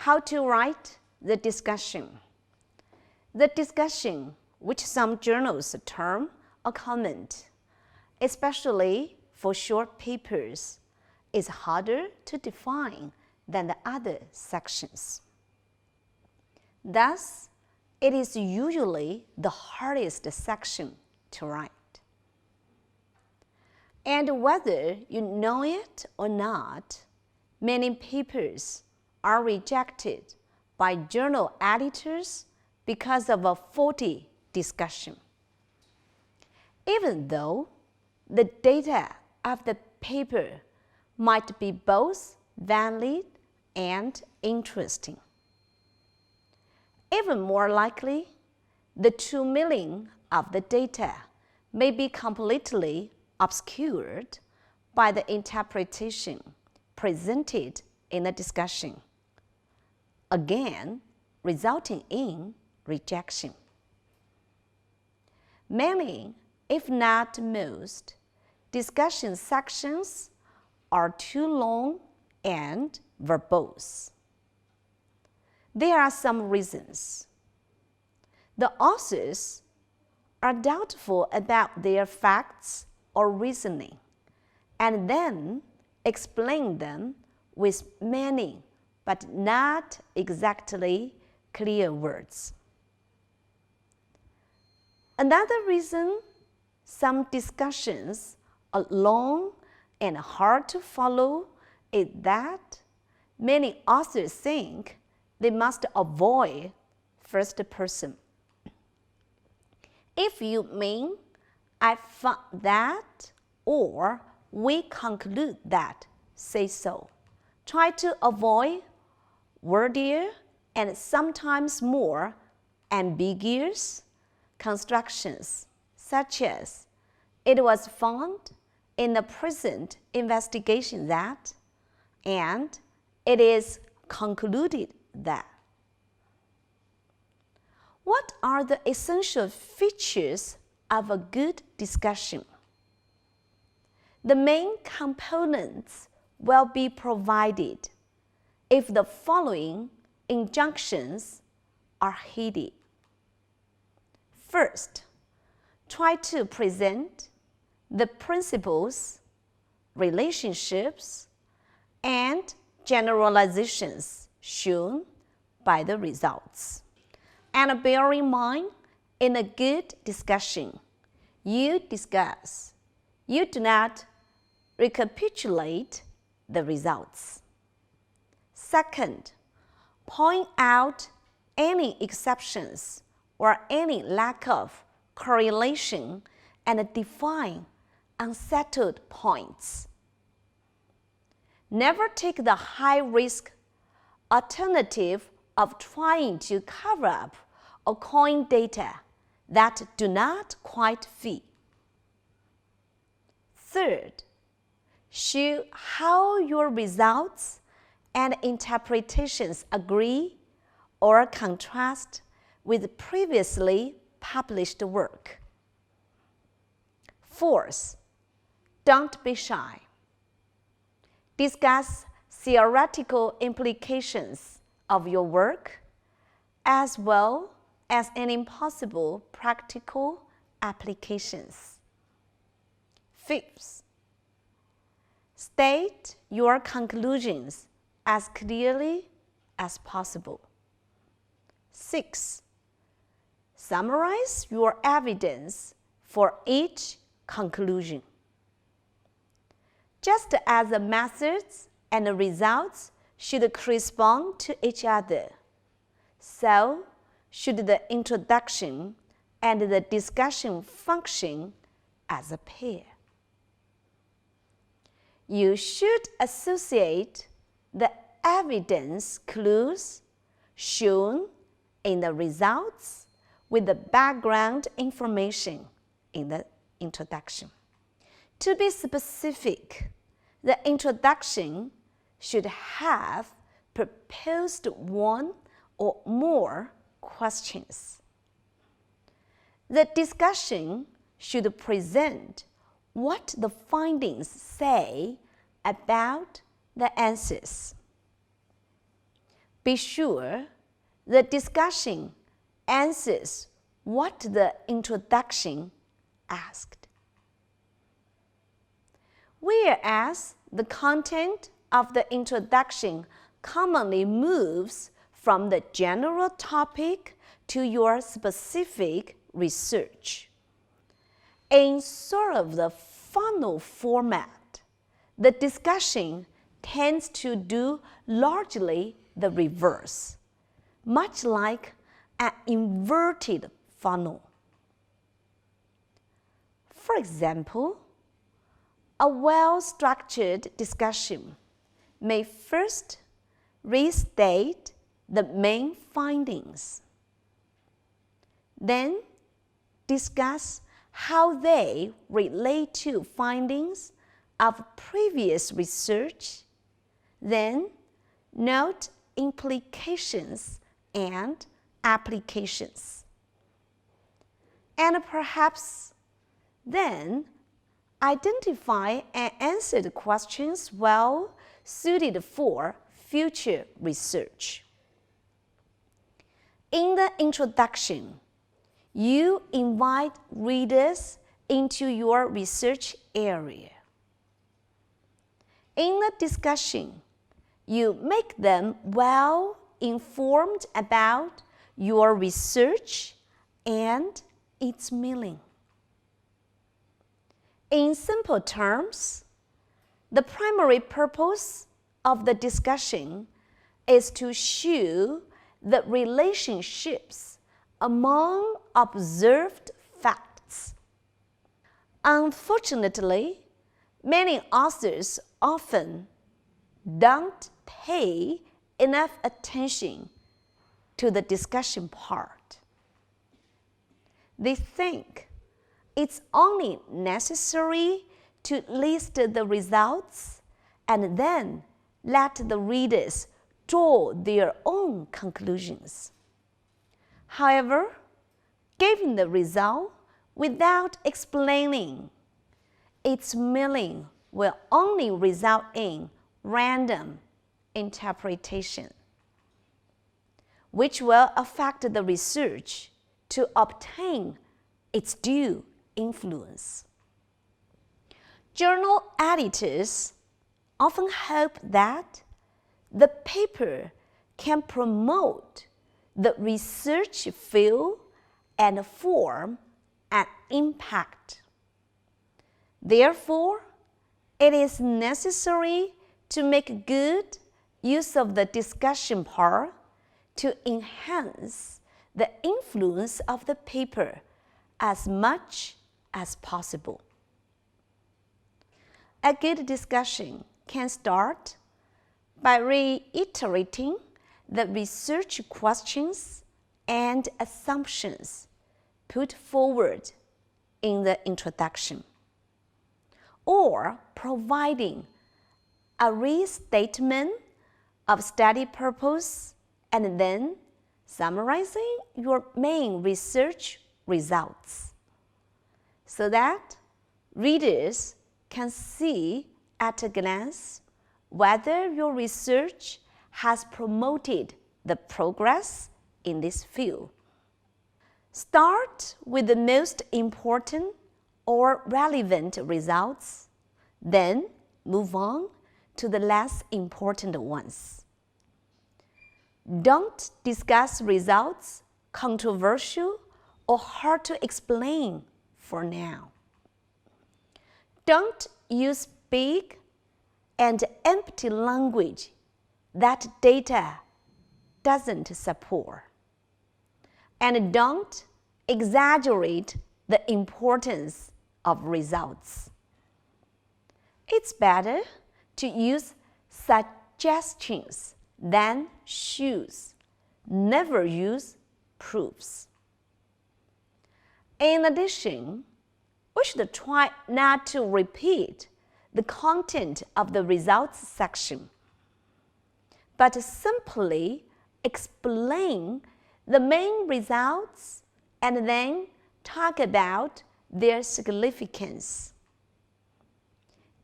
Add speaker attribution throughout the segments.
Speaker 1: How to write the discussion. The discussion, which some journals term a comment, especially for short papers, is harder to define than the other sections. Thus, it is usually the hardest section to write. And whether you know it or not, many papers are rejected by journal editors because of a faulty discussion. Even though the data of the paper might be both valid and interesting. Even more likely, the true meaning of the data may be completely obscured by the interpretation presented in the discussion, again resulting in rejection. Many, if not most, discussion sections are too long and verbose. There are some reasons. The authors are doubtful about their facts or reasoning, and then explain them with many but not exactly clear words. Another reason some discussions are long and hard to follow is that many authors think they must avoid first person. If you mean, I found that, or we conclude that, say so. Try to avoid wordier and sometimes more ambiguous constructions, such as, it was found in the present investigation that, and it is concluded that. What are the essential features of a good discussion? The main components will be provided if the following injunctions are heeded. First, try to present the principles, relationships, and generalizations shown by the results. And bear in mind, in a good discussion, you discuss. You do not recapitulate the results. Second, point out any exceptions or any lack of correlation and define unsettled points. Never take the high-risk alternative of trying to cover up or coin data that do not quite fit. Third, show how your results and interpretations agree or contrast with previously published work. Fourth, don't be shy. Discuss theoretical implications of your work as well as any possible practical applications. Fifth, state your conclusions as clearly as possible. Sixth, summarize your evidence for each conclusion. Just as the methods and the results should correspond to each other, so should the introduction and the discussion function as a pair. You should associate the evidence clues shown in the results with the background information in the introduction. To be specific, the introduction should have proposed one or more questions. The discussion should present what the findings say about the answers. Be sure the discussion answers what the introduction asked. Whereas the content of the introduction commonly moves from the general topic to your specific research. In sort of the funnel format, the discussion tends to do largely the reverse, much like an inverted funnel. For example, a well-structured discussion may first restate the main findings, then discuss how they relate to findings of previous research, then note implications and applications, and perhaps then identify and answer the questions well suited for future research. In the introduction, you invite readers into your research area. In the discussion, you make them well informed about your research and its meaning. In simple terms, the primary purpose of the discussion is to show the relationships among observed facts. Unfortunately, many authors often don't pay enough attention to the discussion part. They think it's only necessary to list the results and then let the readers draw their own conclusions. However, giving the result without explaining its meaning will only result in random interpretation, which will affect the research to obtain its due influence. Journal editors often hope that the paper can promote the research field and form an impact. Therefore, it is necessary to make good use of the discussion part to enhance the influence of the paper as much as possible. A good discussion can start by reiterating the research questions and assumptions put forward in the introduction, or providing a restatement of study purpose and then summarizing your main research results, so that readers can see at a glance whether your research has promoted the progress in this field. Start with the most important or relevant results, then move on to the less important ones. Don't discuss results controversial or hard to explain for now. Don't use big and empty language that data doesn't support. And don't exaggerate the importance of results. It's better to use suggestions than shows. Never use proofs. In addition, we should try not to repeat the content of the results section, but simply explain the main results and then talk about their significance.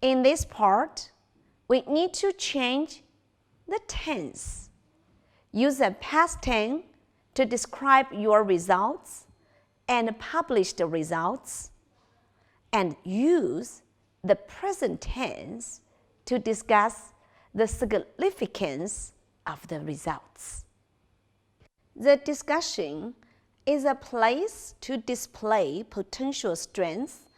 Speaker 1: In this part, we need to change the tense. use a past tense to describe your results and published results, and use the present tense to discuss the significance of the results. The discussion is a place to display potential strengths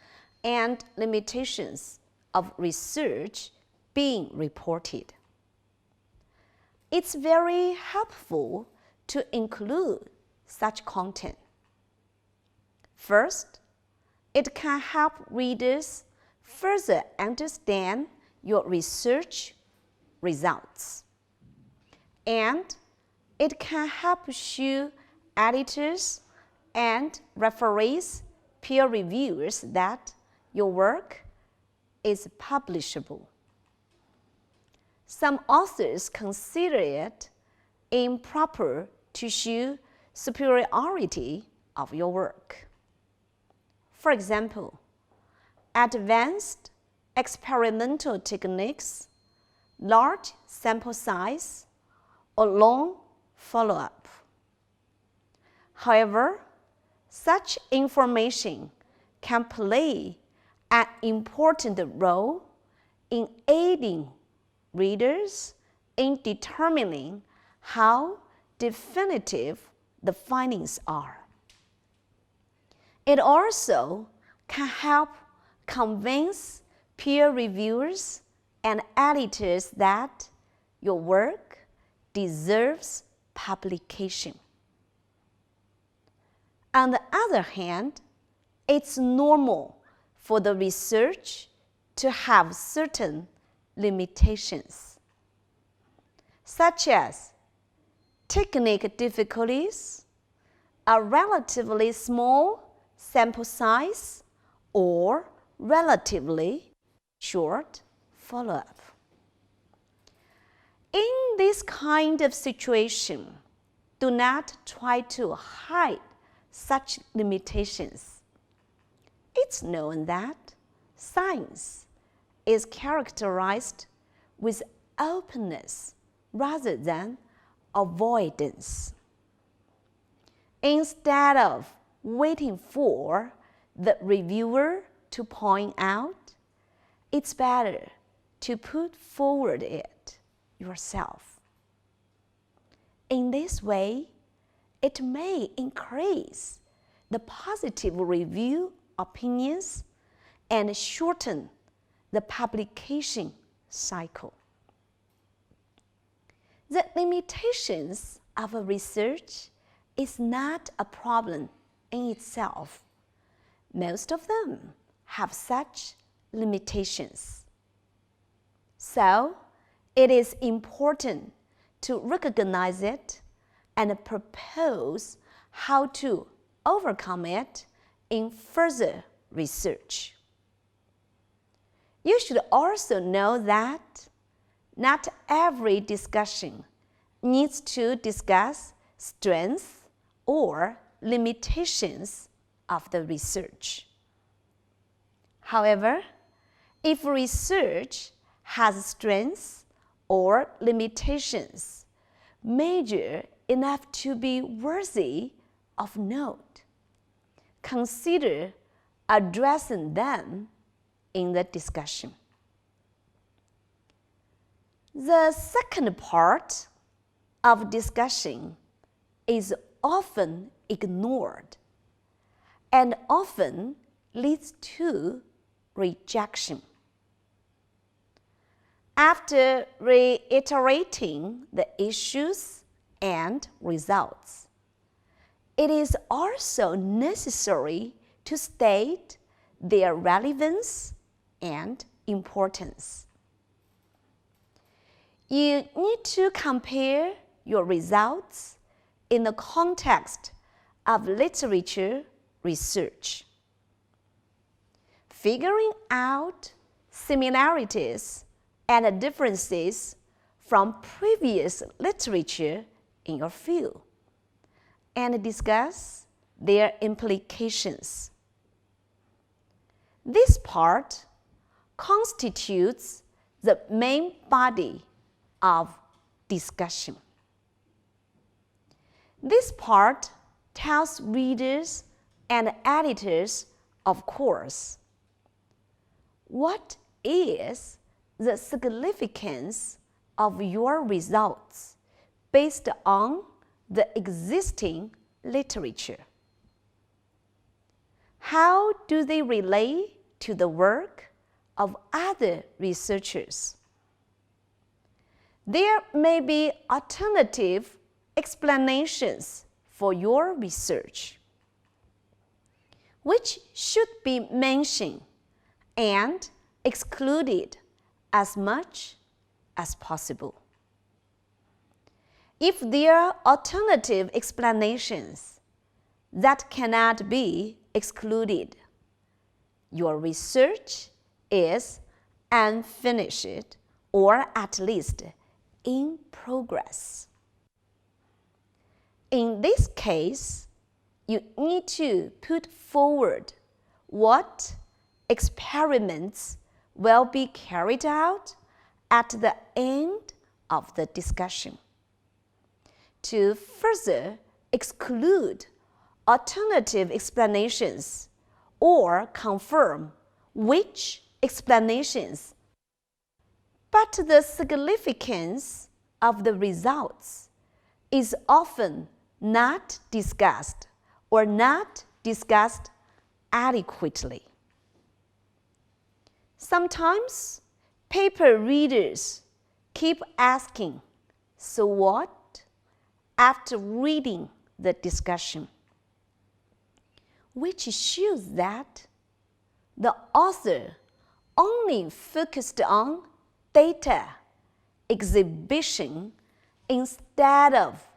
Speaker 1: and limitations of research being reported. It's very helpful to include such content. First, it can help readers further understand your research results. And it can help show editors and referees, peer reviewers that your work is publishable. Some authors consider it improper to show superiority of your work. For example, advanced experimental techniques, large sample size, or long follow-up. However, such information can play an important role in aiding readers in determining how definitive the findings are. It also can help convince peer reviewers and editors that your work deserves publication. On the other hand, it's normal for the research to have certain limitations, such as technical difficulties, a relatively small sample size, or relatively short follow-up. In this kind of situation, do not try to hide such limitations. It's known that science is characterized with openness rather than avoidance. Instead of waiting for the reviewer to point out, it's better to put forward it yourself. In this way, it may increase the positive review opinions and shorten the publication cycle. The limitations of a research is not a problem in itself. Most of them have such limitations. So, it is important to recognize it and propose how to overcome it in further research. You should also know that not every discussion needs to discuss strengths or limitations of the research. However, if research has strengths or limitations major enough to be worthy of note, consider addressing them in the discussion. The second part of discussion is often ignored and often leads to rejection. After reiterating the issues and results, it is also necessary to state their relevance and importance. You need to compare your results in the context of literature research. Figuring out similarities and differences from previous literature in your field and discuss their implications. This part constitutes the main body of discussion. This part tells readers and editors, of course, what is the significance of your results based on the existing literature. How do they relate to the work of other researchers? There may be alternative explanations for your research, which should be mentioned and excluded as much as possible. If there are alternative explanations that cannot be excluded, your research is unfinished or at least in progress. In this case, you need to put forward what experiments will be carried out at the end of the discussion. To further exclude alternative explanations or confirm which explanations, but the significance of the results is often not discussed or not discussed adequately. Sometimes paper readers keep asking, "So what?" after reading the discussion, which shows that the author only focused on data exhibition instead of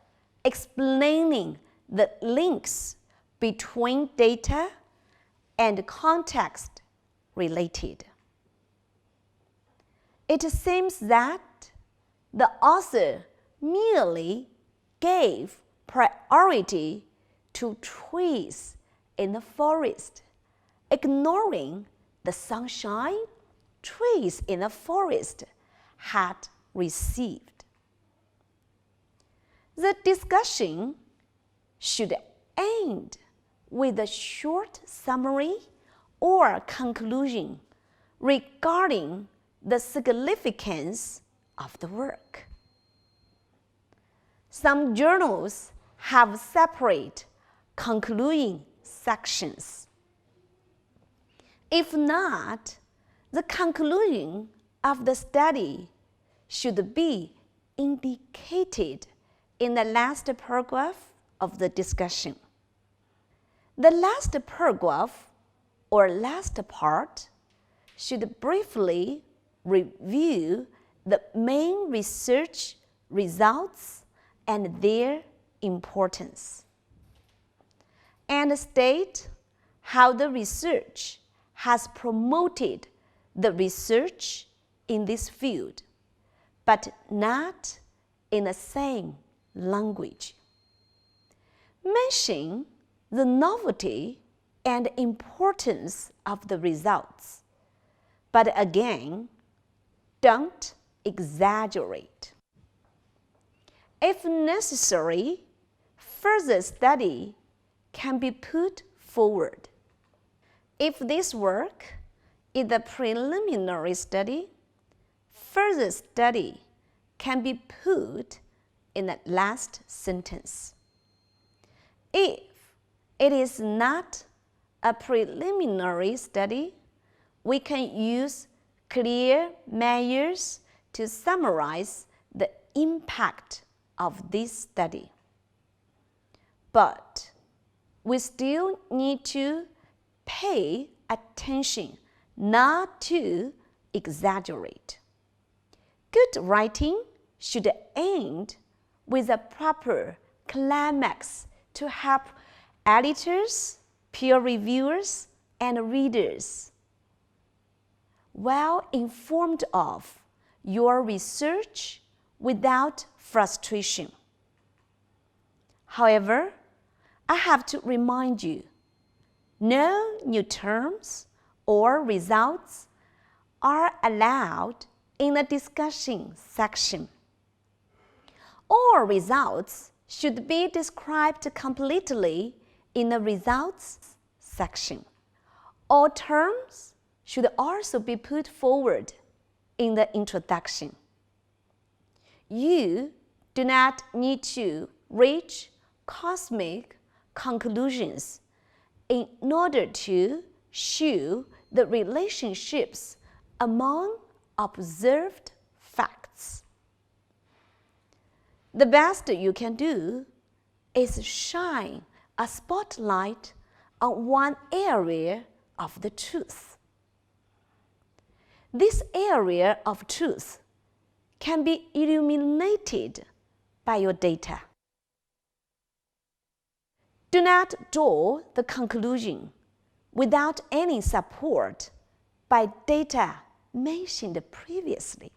Speaker 1: explaining the links between data and context related. It seems that the author merely gave priority to trees in the forest, ignoring the sunshine trees in the forest had received. The discussion should end with a short summary or conclusion regarding the significance of the work. Some journals have separate concluding sections. If not, the conclusion of the study should be indicated in the last paragraph of the discussion. The last paragraph or last part should briefly review the main research results and their importance, and state how the research has promoted the research in this field, but not in the same language. Mention the novelty and importance of the results, but again, don't exaggerate. If necessary, further study can be put forward. If this work is a preliminary study, further study can be put in the last sentence. If it is not a preliminary study, we can use clear measures to summarize the impact of this study. But we still need to pay attention not to exaggerate. Good writing should end with a proper climax to help editors, peer reviewers, and readers well informed of your research without frustration. However, I have to remind you, no new terms or results are allowed in the discussion section. All results should be described completely in the results section. All terms should also be put forward in the introduction. You do not need to reach cosmic conclusions in order to show the relationships among observed facts. The best you can do is shine a spotlight on one area of the truth. This area of truth can be illuminated by your data. Do not draw the conclusion without any support by data mentioned previously.